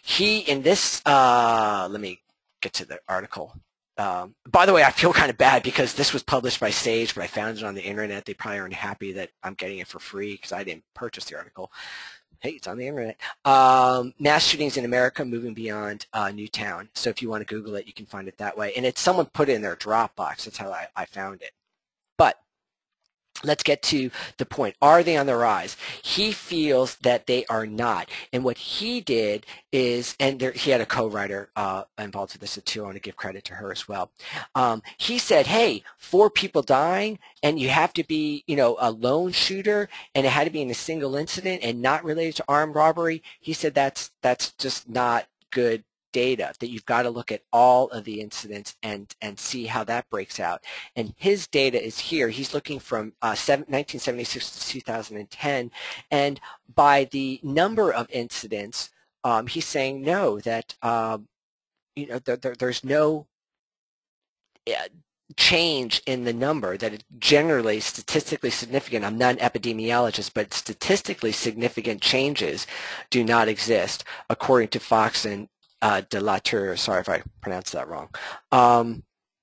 He, in this, let me get to the article. By the way, I feel kind of bad because this was published by Sage, but I found it on the internet. They probably aren't happy that I'm getting it for free because I didn't purchase the article. Hey, it's on the internet. Mass shootings in America moving beyond Newtown. So if you want to Google it, you can find it that way. And it's someone put it in their Dropbox. That's how I found it. But let's get to the point. Are they on the rise? He feels that they are not. And what he did is, and he had a co-writer involved with this too. I want to give credit to her as well. He said, hey, 4 people dying, and you have to be, a lone shooter, and it had to be in a single incident and not related to armed robbery. He said that's just not good data, that you've got to look at all of the incidents and see how that breaks out. And his data is here. He's looking from 1976 to 2010, and by the number of incidents, he's saying no, that there's no change in the number, that it's generally statistically significant. I'm not an epidemiologist, but statistically significant changes do not exist, according to Fox and de la Tour. Sorry if I pronounced that wrong.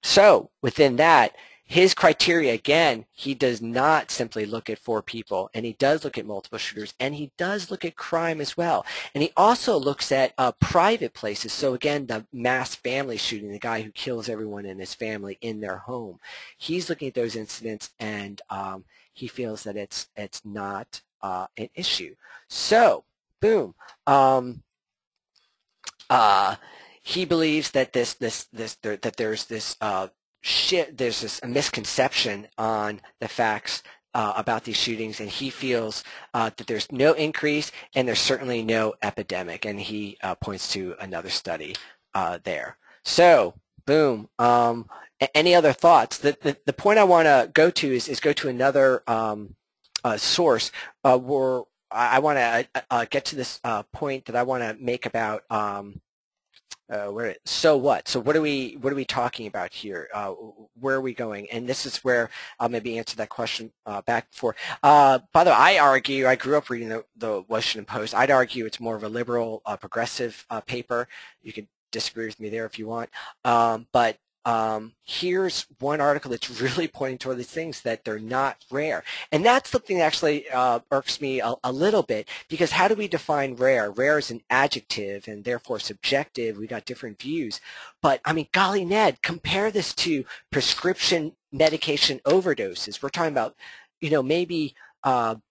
So within that, his criteria, again, he does not simply look at 4 people, and he does look at multiple shooters, and he does look at crime as well. And he also looks at private places. So again, the mass family shooting, the guy who kills everyone in his family in their home. He's looking at those incidents, and he feels that it's not an issue. So, boom. He believes that that there's this there's this misconception on the facts about these shootings, and he feels that there's no increase and there's certainly no epidemic, and he points to another study there. So, boom. Any other thoughts? The point I want to go to is go to another source where I want to get to this point that I want to make about so what? So what are we talking about here? Where are we going? And this is where I'll maybe answer that question back before. By the way, I grew up reading the Washington Post. I'd argue it's more of a liberal, progressive paper. You can disagree with me there if you want. But here's one article that's really pointing toward these things, that they're not rare. And that's something that actually irks me a little bit, because how do we define rare? Rare is an adjective and therefore subjective. We got different views. But, I mean, golly, Ned, compare this to prescription medication overdoses. We're talking about, maybe 2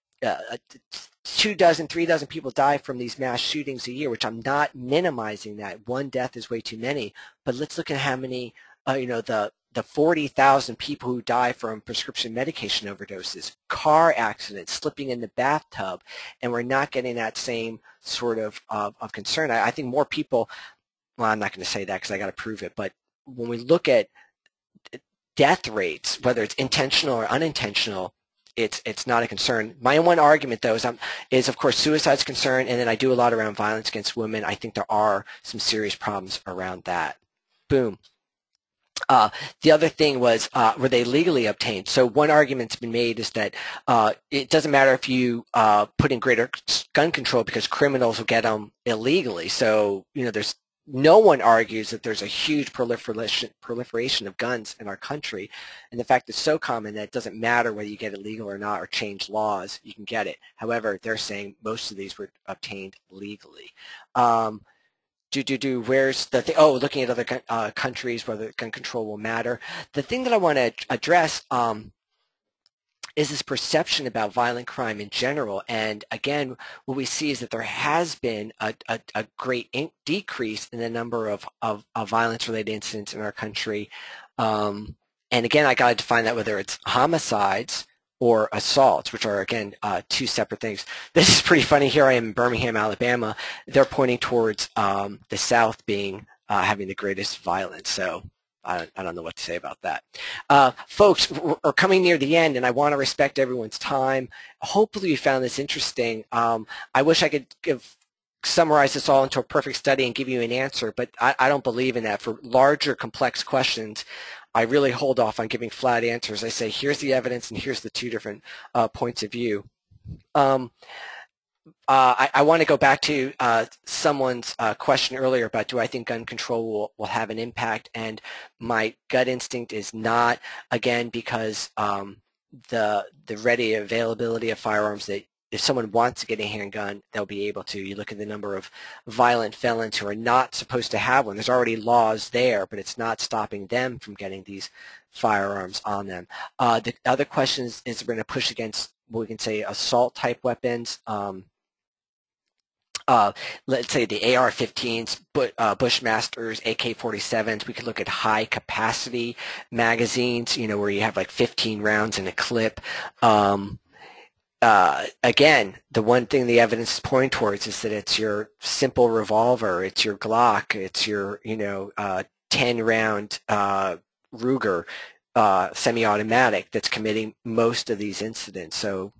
dozen, 3 dozen people die from these mass shootings a year, which I'm not minimizing that. 1 death is way too many. But let's look at how many the 40,000 people who die from prescription medication overdoses, car accidents, slipping in the bathtub, and we're not getting that same sort of concern. I think more people, well, I'm not going to say that because I got to prove it, but when we look at death rates, whether it's intentional or unintentional, it's not a concern. My one argument, though, is of course suicide's a concern, and then I do a lot around violence against women. I think there are some serious problems around that. Boom. The other thing was, were they legally obtained? So one argument's been made is that it doesn't matter if you put in greater gun control, because criminals will get them illegally. So, there's no one argues that there's a huge proliferation of guns in our country, and the fact it's so common that it doesn't matter whether you get it legal or not or change laws, you can get it. However, they're saying most of these were obtained legally. Where's the thing? Oh, looking at other countries, whether gun control will matter. The thing that I want to address is this perception about violent crime in general. And again, what we see is that there has been a great decrease in the number of violence-related incidents in our country. And again, I got to define that, whether it's homicides or assaults, which are, again, 2 separate things. This is pretty funny. Here I am in Birmingham, Alabama. They're pointing towards the South being having the greatest violence. So I don't know what to say about that. Folks, we're coming near the end, and I want to respect everyone's time. Hopefully you found this interesting. I wish I could summarize this all into a perfect study and give you an answer, but I don't believe in that. For larger, complex questions, I really hold off on giving flat answers. I say, here's the evidence and here's the 2 different points of view. I want to go back to someone's question earlier about, do I think gun control will have an impact? And my gut instinct is not, again, because the ready availability of firearms that if someone wants to get a handgun, they'll be able to. You look at the number of violent felons who are not supposed to have one. There's already laws there, but it's not stopping them from getting these firearms on them. The other question is we're going to push against what we can say assault-type weapons. Let's say the AR-15s, Bushmasters, AK-47s. We could look at high-capacity magazines, where you have like 15 rounds in a clip. Again, the one thing the evidence is pointing towards is that it's your simple revolver, it's your Glock, it's your 10-round Ruger semi-automatic that's committing most of these incidents. So,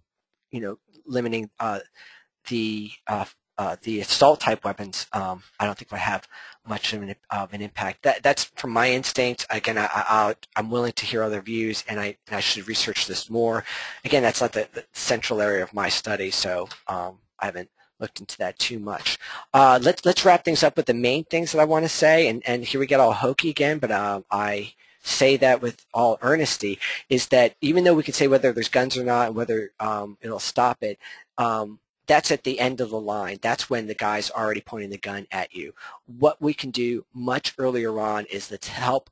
limiting the assault type weapons, I don't think would have much of an impact. That's from my instinct. Again, I'm willing to hear other views, and I should research this more. Again, that's not the central area of my study, so I haven't looked into that too much. Let's wrap things up with the main things that I want to say, and here we get all hokey again, but I say that with all earnesty, is that even though we can say whether there's guns or not and whether it'll stop it, that's at the end of the line. That's when the guy's already pointing the gun at you. What we can do much earlier on is to help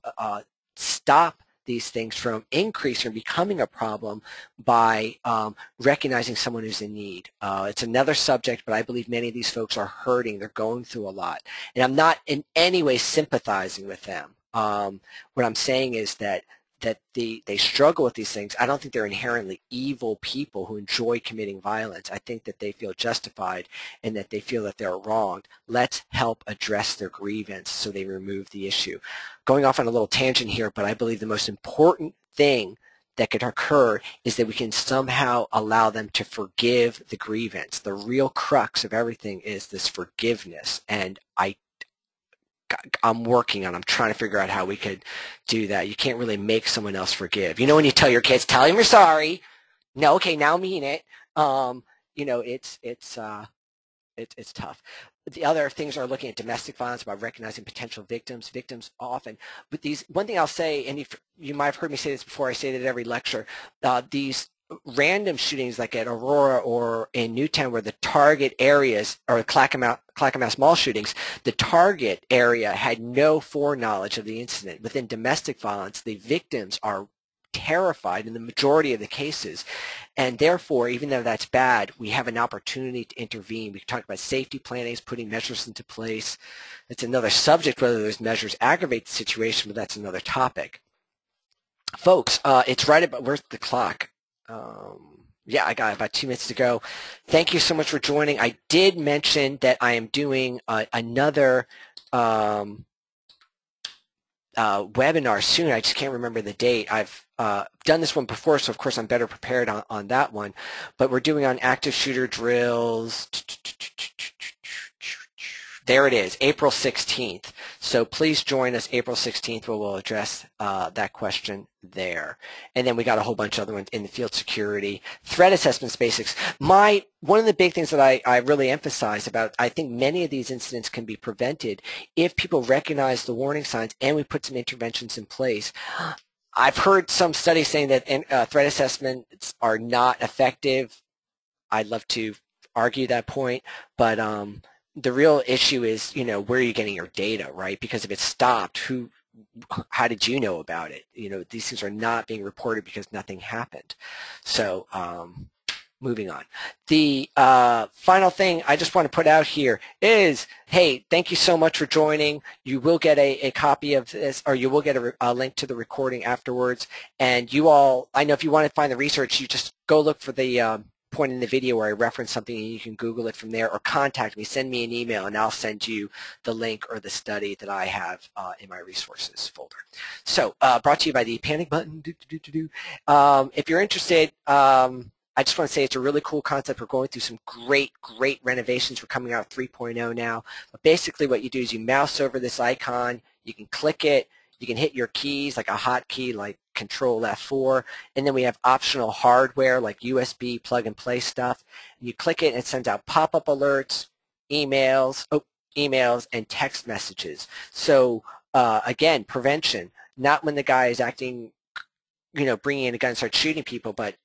stop these things from increasing or becoming a problem by recognizing someone who's in need. It's another subject, but I believe many of these folks are hurting. They're going through a lot. And I'm not in any way sympathizing with them. What I'm saying is that they struggle with these things. I don't think they're inherently evil people who enjoy committing violence. I think that they feel justified and that they feel that they're wronged. Let's help address their grievance so they remove the issue. Going off on a little tangent here, but I believe the most important thing that could occur is that we can somehow allow them to forgive the grievance. The real crux of everything is this forgiveness, and I'm working on. I'm trying to figure out how we could do that. You can't really make someone else forgive. When you tell your kids, tell them you're sorry. No, okay, now mean it. It's tough. The other things are looking at domestic violence, about recognizing potential victims. Victims often, but one thing I'll say, and you might have heard me say this before. I say that at every lecture. These random shootings like at Aurora or in Newtown, where the target areas, or Clackamas Mall shootings, the target area had no foreknowledge of the incident. Within domestic violence, the victims are terrified in the majority of the cases, and therefore, even though that's bad, we have an opportunity to intervene. We talked about safety planning, putting measures into place. It's another subject whether those measures aggravate the situation, but that's another topic. Folks, it's right about, where's the clock? Yeah, I got about 2 minutes to go. Thank you so much for joining. I did mention that I am doing another webinar soon. I just can't remember the date. I've done this one before, so of course I'm better prepared on that one. But we're doing on active shooter drills. There it is, April 16th. So please join us April 16th, where we'll address that question there. And then we got a whole bunch of other ones in the field security, threat assessments basics. One of the big things that I really emphasize about, I think many of these incidents can be prevented if people recognize the warning signs and we put some interventions in place. I've heard some studies saying that threat assessments are not effective. I'd love to argue that point, but the real issue is, where are you getting your data, right? Because if it's stopped, how did you know about it? These things are not being reported because nothing happened. So moving on. The final thing I just want to put out here is, hey, thank you so much for joining. You will get a copy of this, or you will get a link to the recording afterwards. And you all, I know if you want to find the research, you just go look for the point in the video where I reference something, and you can Google it from there, or contact me, send me an email, and I'll send you the link or the study that I have in my resources folder. So brought to you by the Panic Button. If you're interested, I just want to say it's a really cool concept. We're going through some great renovations. We're coming out 3.0 now. But basically what you do is you mouse over this icon, you can click it, you can hit your keys like a hotkey like Control F4, and then we have optional hardware like USB plug-and-play stuff. You click it and it sends out pop-up alerts, emails, and text messages. So again, prevention, not when the guy is acting, bringing in a gun and start shooting people, but,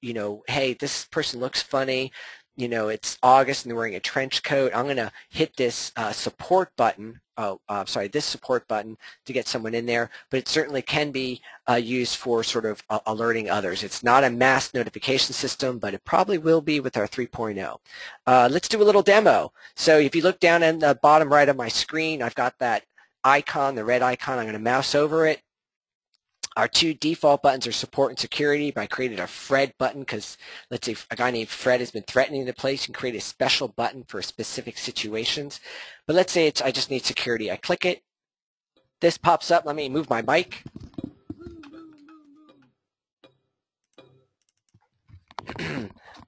hey, this person looks funny. you know, it's August and they're wearing a trench coat, I'm going to hit this support button, this support button to get someone in there, but it certainly can be used for sort of alerting others. It's not a mass notification system, but it probably will be with our 3.0. Let's do a little demo. So if you look down in the bottom right of my screen, I've got that icon, the red icon. I'm going to mouse over it. Our two default buttons are support and security, but I created a Fred button because let's say a guy named Fred has been threatening the place. You can create a special button for specific situations. But let's say I just need security. I click it. This pops up. Let me move my mic.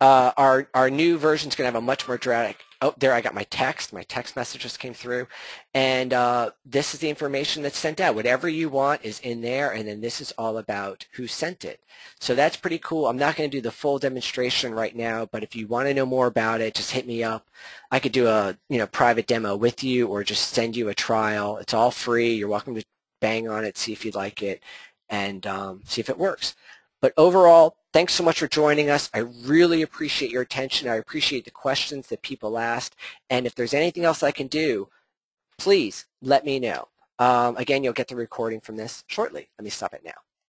Our new version is going to have a much more dramatic. Oh, there I got my text. My text message just came through. And this is the information that's sent out. Whatever you want is in there, and then this is all about who sent it. So that's pretty cool. I'm not going to do the full demonstration right now, but if you want to know more about it, just hit me up. I could do a private demo with you or just send you a trial. It's all free. You're welcome to bang on it, see if you like it, and see if it works. But overall, thanks so much for joining us. I really appreciate your attention. I appreciate the questions that people asked. And if there's anything else I can do, please let me know. Again, you'll get the recording from this shortly. Let me stop it now.